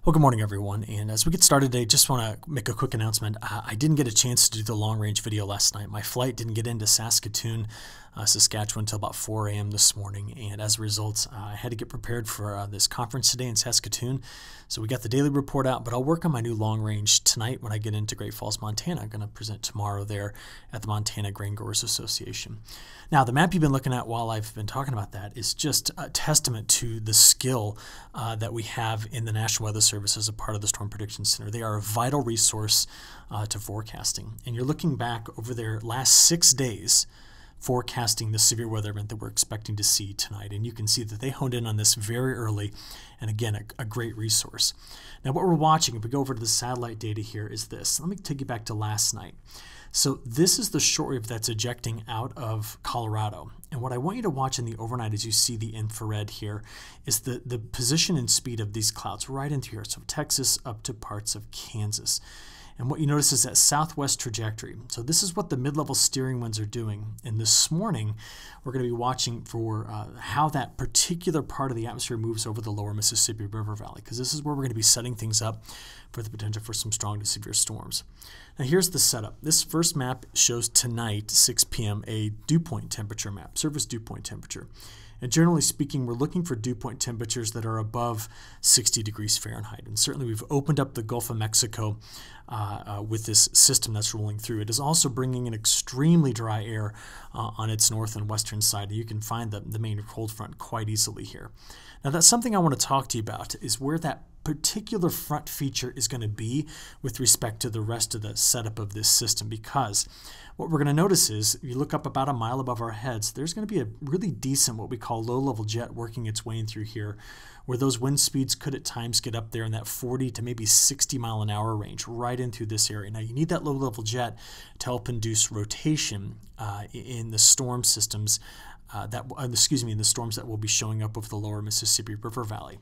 Well, good morning, everyone. And as we get started today, just want to make a quick announcement. I didn't get a chance to do the long-range video last night. My flight didn't get into Saskatoon, Saskatchewan until about 4 a.m. this morning. And as a result, I had to get prepared for this conference today in Saskatoon. So we got the daily report out, but I'll work on my new long-range tonight when I get into Great Falls, Montana. I'm going to present tomorrow there at the Montana Grain Growers Association. Now, the map you've been looking at while I've been talking about that is just a testament to the skill that we have in the National Weather Service as a part of the Storm Prediction Center. They are a vital resource to forecasting. And you're looking back over their last 6 days forecasting the severe weather event that we're expecting to see tonight. And you can see that they honed in on this very early, and again, a great resource. Now, what we're watching, if we go over to the satellite data here, is this. Let me take you back to last night. So this is the shortwave that's ejecting out of Colorado. And what I want you to watch in the overnight as you see the infrared here is the position and speed of these clouds right into here. So Texas up to parts of Kansas. And what you notice is that southwest trajectory. So this is what the mid-level steering winds are doing. And this morning, we're going to be watching for how that particular part of the atmosphere moves over the lower Mississippi River Valley, because this is where we're going to be setting things up for the potential for some strong to severe storms. Now here's the setup. This first map shows tonight, 6 p.m., a dew point temperature map, surface dew point temperature. And generally speaking, we're looking for dew point temperatures that are above 60 degrees Fahrenheit. And certainly we've opened up the Gulf of Mexico with this system that's rolling through. It is also bringing in extremely dry air on its north and western side. You can find the main cold front quite easily here. Now that's something I want to talk to you about, is where that particular front feature is going to be with respect to the rest of the setup of this system, because what we're going to notice is, if you look up about a mile above our heads, there's going to be a really decent, what we call low-level jet working its way in through here, where those wind speeds could at times get up there in that 40 to maybe 60 mile an hour range right in through this area. Now you need that low-level jet to help induce rotation in the storm systems in the storms that will be showing up over the lower Mississippi River Valley.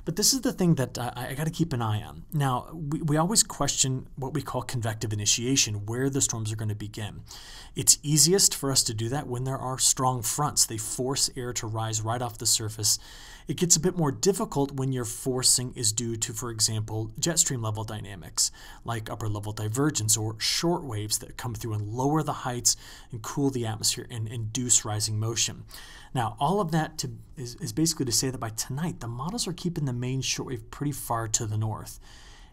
But this is the thing that I got to keep an eye on. Now, we always question what we call convective initiation, where the storms are going to begin. It's easiest for us to do that when there are strong fronts. They force air to rise right off the surface. It gets a bit more difficult when your forcing is due to, for example, jet stream level dynamics, like upper level divergence or short waves that come through and lower the heights and cool the atmosphere and induce rising motion. Now, all of that is basically to say that by tonight, the models are keeping the main shortwave pretty far to the north.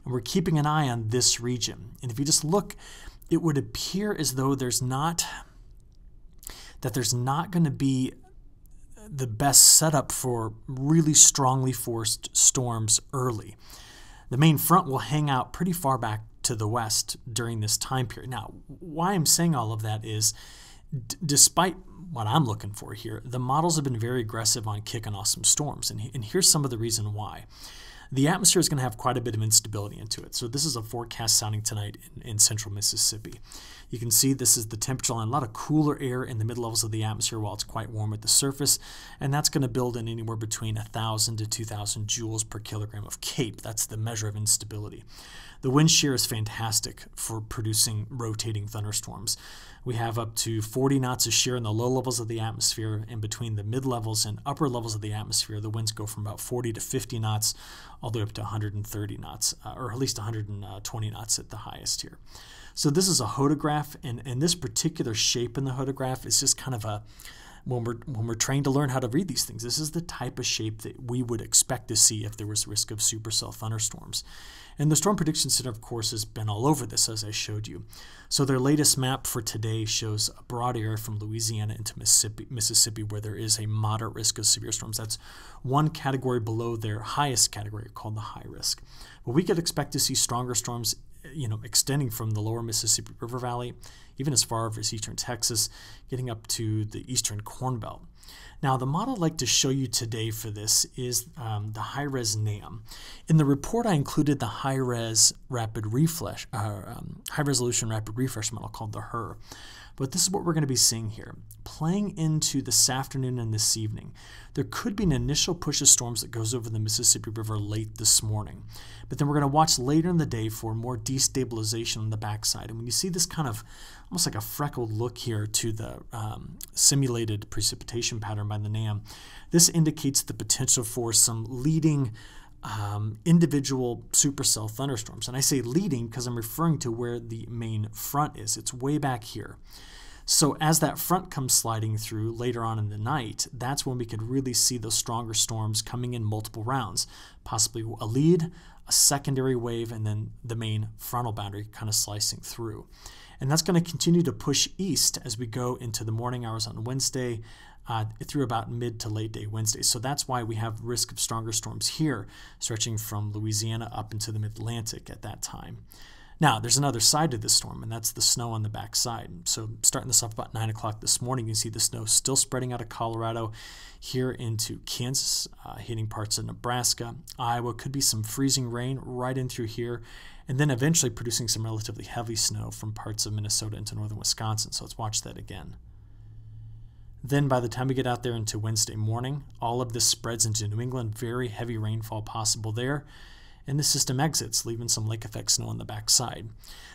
And we're keeping an eye on this region. And if you just look, it would appear as though there's not going to be the best setup for really strongly forced storms early. The main front will hang out pretty far back to the west during this time period. Now, why I'm saying all of that is, despite what I'm looking for here, the models have been very aggressive on kicking off some storms. And here's some of the reason why. The atmosphere is going to have quite a bit of instability into it. So this is a forecast sounding tonight in central Mississippi. You can see this is the temperature line, a lot of cooler air in the mid-levels of the atmosphere while it's quite warm at the surface. And that's going to build in anywhere between 1,000 to 2,000 joules per kilogram of CAPE. That's the measure of instability. The wind shear is fantastic for producing rotating thunderstorms. We have up to 40 knots of shear in the low levels of the atmosphere, and between the mid-levels and upper levels of the atmosphere, the winds go from about 40 to 50 knots all the way up to 130 knots, or at least 120 knots at the highest here. So this is a hodograph, and this particular shape in the hodograph is just kind of a, when we're trained to learn how to read these things, this is the type of shape that we would expect to see if there was risk of supercell thunderstorms. And the Storm Prediction Center, of course, has been all over this, as I showed you. So their latest map for today shows a broad area from Louisiana into Mississippi where there is a moderate risk of severe storms. That's one category below their highest category, called the high risk. But we could expect to see stronger storms, extending from the lower Mississippi River Valley, even as far as eastern Texas, getting up to the eastern Corn Belt. Now, the model I'd like to show you today for this is the high-res NAM. In the report, I included the high-res rapid refresh, high-resolution rapid refresh model called the HER. But this is what we're going to be seeing here. Playing into this afternoon and this evening, there could be an initial push of storms that goes over the Mississippi River late this morning. But then we're going to watch later in the day for more destabilization on the backside. And when you see this kind of almost like a freckled look here to the simulated precipitation pattern by the NAM, this indicates the potential for some leading individual supercell thunderstorms. And I say leading because I'm referring to where the main front is. It's way back here. So as that front comes sliding through later on in the night, that's when we could really see those stronger storms coming in multiple rounds, possibly a lead, a secondary wave, and then the main frontal boundary kind of slicing through. And that's going to continue to push east as we go into the morning hours on Wednesday through about mid to late day Wednesday. So that's why we have risk of stronger storms here, stretching from Louisiana up into the mid-Atlantic at that time. Now, there's another side to this storm, and that's the snow on the back side. So starting this up about 9 o'clock this morning, you see the snow still spreading out of Colorado here into Kansas, hitting parts of Nebraska. Iowa could be some freezing rain right in through here, and then eventually producing some relatively heavy snow from parts of Minnesota into northern Wisconsin. So let's watch that again. Then by the time we get out there into Wednesday morning, all of this spreads into New England, very heavy rainfall possible there. And the system exits, leaving some lake effect snow on the backside.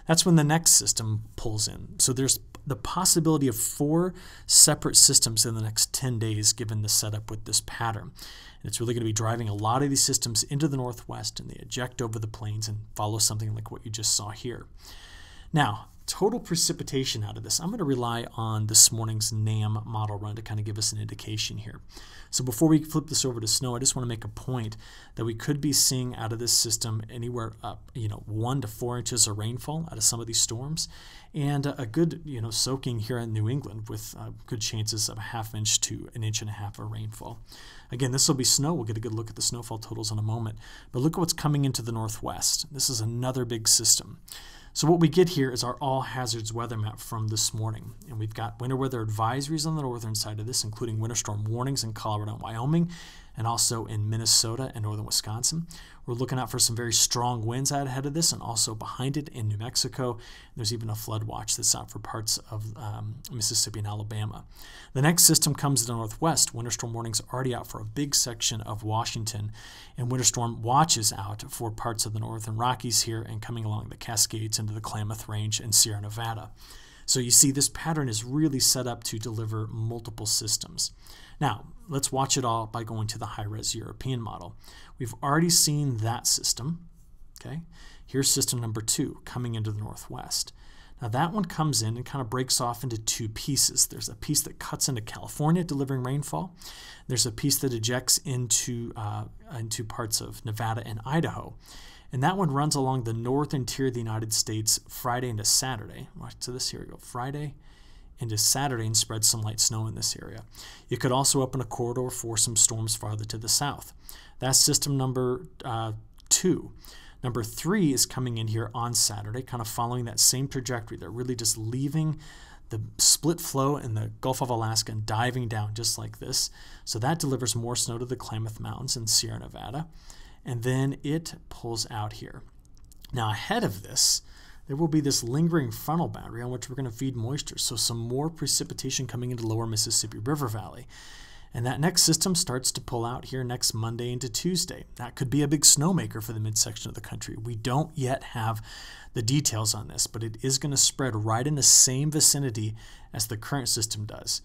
That's when the next system pulls in. So there's the possibility of 4 separate systems in the next 10 days given the setup with this pattern. And it's really going to be driving a lot of these systems into the northwest, and they eject over the plains and follow something like what you just saw here. Now, total precipitation out of this, I'm going to rely on this morning's NAM model run to kind of give us an indication here. So before we flip this over to snow, I just want to make a point that we could be seeing out of this system anywhere up, 1 to 4 inches of rainfall out of some of these storms, and a good, soaking here in New England with good chances of a 1/2 inch to 1.5 inches of rainfall. Again, this will be snow. We'll get a good look at the snowfall totals in a moment. But look at what's coming into the northwest. This is another big system. So what we get here is our all hazards weather map from this morning. And we've got winter weather advisories on the northern side of this, including winter storm warnings in Colorado and Wyoming, and also in Minnesota and northern Wisconsin. We're looking out for some very strong winds out ahead of this, and also behind it in New Mexico. There's even a flood watch that's out for parts of Mississippi and Alabama. The next system comes to the northwest. Winter storm warnings are already out for a big section of Washington, and winter storm watches out for parts of the northern Rockies here and coming along the Cascades into the Klamath Range and Sierra Nevada. So you see this pattern is really set up to deliver multiple systems. Now, let's watch it all by going to the high-res European model. We've already seen that system. Okay, here's system number 2 coming into the northwest. Now that one comes in and kind of breaks off into 2 pieces. There's a piece that cuts into California, delivering rainfall. There's a piece that ejects into parts of Nevada and Idaho. And that one runs along the northern tier of the United States Friday into Saturday. So this, here we go, Friday into Saturday, and spread some light snow in this area. You could also open a corridor for some storms farther to the south. That's system number 2. Number 3 is coming in here on Saturday, kind of following that same trajectory. They're really just leaving the split flow in the Gulf of Alaska and diving down just like this. So that delivers more snow to the Klamath Mountains and Sierra Nevada. And then it pulls out here. Now ahead of this, there will be this lingering frontal boundary on which we're going to feed moisture. So some more precipitation coming into lower Mississippi River Valley. And that next system starts to pull out here next Monday into Tuesday. That could be a big snowmaker for the midsection of the country. We don't yet have the details on this, but it is going to spread right in the same vicinity as the current system does.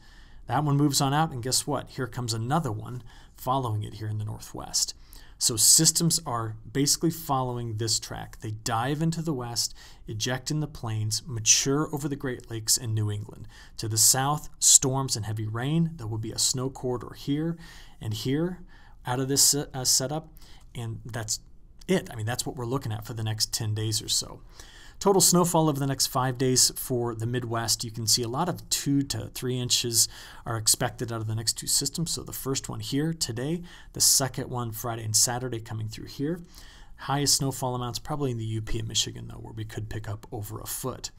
That one moves on out, and guess what? Here comes another one following it here in the northwest. So systems are basically following this track. They dive into the west, eject in the plains, mature over the Great Lakes and New England. To the south, storms and heavy rain. There will be a snow corridor here and here out of this setup, and that's it. I mean, that's what we're looking at for the next 10 days or so. Total snowfall over the next 5 days for the Midwest. You can see a lot of 2 to 3 inches are expected out of the next 2 systems. So the first one here today, the second one Friday and Saturday coming through here. Highest snowfall amounts probably in the UP and Michigan, though, where we could pick up over a foot.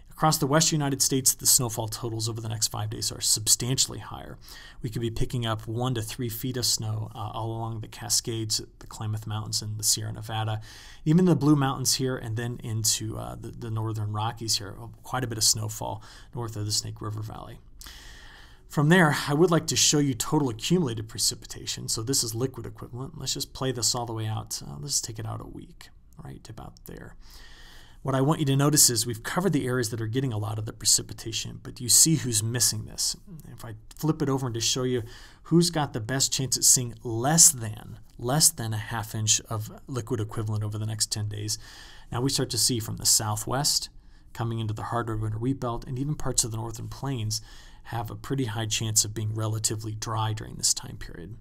Across the western United States, the snowfall totals over the next 5 days are substantially higher. We could be picking up 1 to 3 feet of snow all along the Cascades, the Klamath Mountains, and the Sierra Nevada, even the Blue Mountains here, and then into the northern Rockies here. Quite a bit of snowfall north of the Snake River Valley. From there, I would like to show you total accumulated precipitation. So this is liquid equivalent. Let's just play this all the way out. Let's take it out a week, right about there. What I want you to notice is we've covered the areas that are getting a lot of the precipitation, but do you see who's missing this? If I flip it over and just show you who's got the best chance at seeing less than a half inch of liquid equivalent over the next 10 days, now we start to see from the southwest coming into the harder winter wheat belt, and even parts of the northern plains have a pretty high chance of being relatively dry during this time period.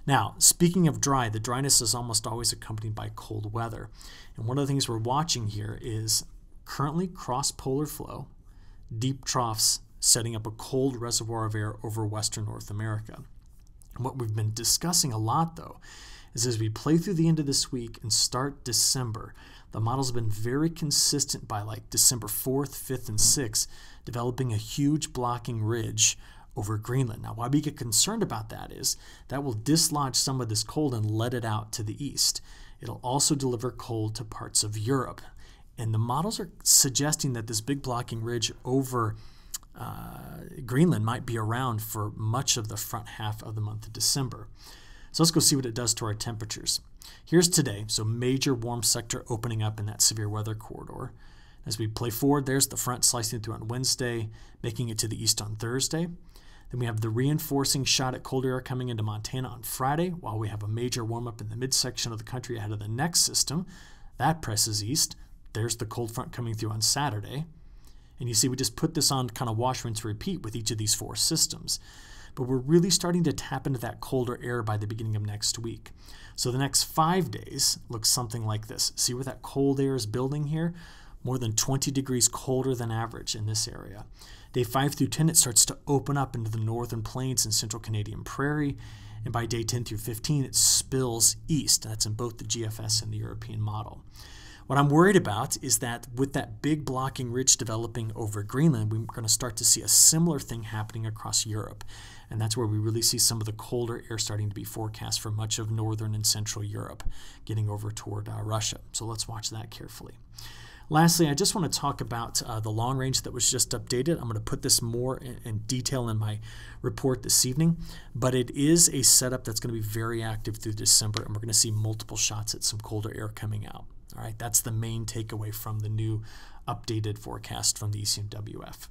Now, speaking of dry, the dryness is almost always accompanied by cold weather. And one of the things we're watching here is currently cross-polar flow, deep troughs setting up a cold reservoir of air over western North America. And what we've been discussing a lot, though, is as we play through the end of this week and start December, the models have been very consistent by like December 4th, 5th, and 6th, developing a huge blocking ridge over Greenland. Now, why we get concerned about that is that will dislodge some of this cold and let it out to the east. It'll also deliver cold to parts of Europe. And the models are suggesting that this big blocking ridge over Greenland might be around for much of the front half of the month of December. So let's go see what it does to our temperatures. Here's today, so major warm sector opening up in that severe weather corridor. As we play forward, there's the front slicing through on Wednesday, making it to the east on Thursday. Then we have the reinforcing shot at cold air coming into Montana on Friday, while we have a major warm-up in the midsection of the country ahead of the next system. That presses east. There's the cold front coming through on Saturday. And you see we just put this on kind of wash, rinse, repeat with each of these four systems. But we're really starting to tap into that colder air by the beginning of next week. So the next 5 days looks something like this. See where that cold air is building here? More than 20 degrees colder than average in this area. Day 5 through 10, it starts to open up into the northern plains and central Canadian prairie. And by day 10 through 15, it spills east. That's in both the GFS and the European model. What I'm worried about is that with that big blocking ridge developing over Greenland, we're going to start to see a similar thing happening across Europe. And that's where we really see some of the colder air starting to be forecast for much of northern and central Europe, getting over toward Russia. So let's watch that carefully. Lastly, I just want to talk about the long range that was just updated. I'm going to put this more in detail in my report this evening, but it is a setup that's going to be very active through December, and we're going to see multiple shots at some colder air coming out. All right, that's the main takeaway from the new updated forecast from the ECMWF.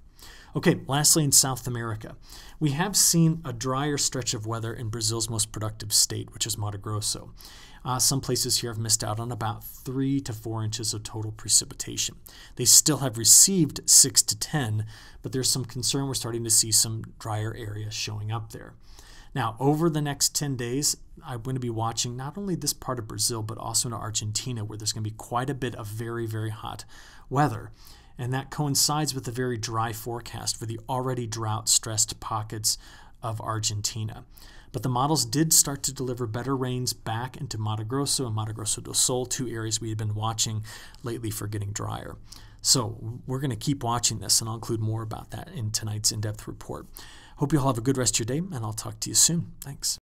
Okay, lastly, in South America, we have seen a drier stretch of weather in Brazil's most productive state, which is Mato Grosso. Some places here have missed out on about 3 to 4 inches of total precipitation. They still have received 6 to 10, but there's some concern we're starting to see some drier areas showing up there. Now, over the next 10 days, I'm going to be watching not only this part of Brazil, but also in Argentina, where there's going to be quite a bit of very, very hot weather. And that coincides with a very dry forecast for the already drought-stressed pockets of Argentina. But the models did start to deliver better rains back into Mato Grosso and Mato Grosso do Sul, two areas we had been watching lately for getting drier. So we're going to keep watching this, and I'll include more about that in tonight's in-depth report. Hope you all have a good rest of your day, and I'll talk to you soon. Thanks.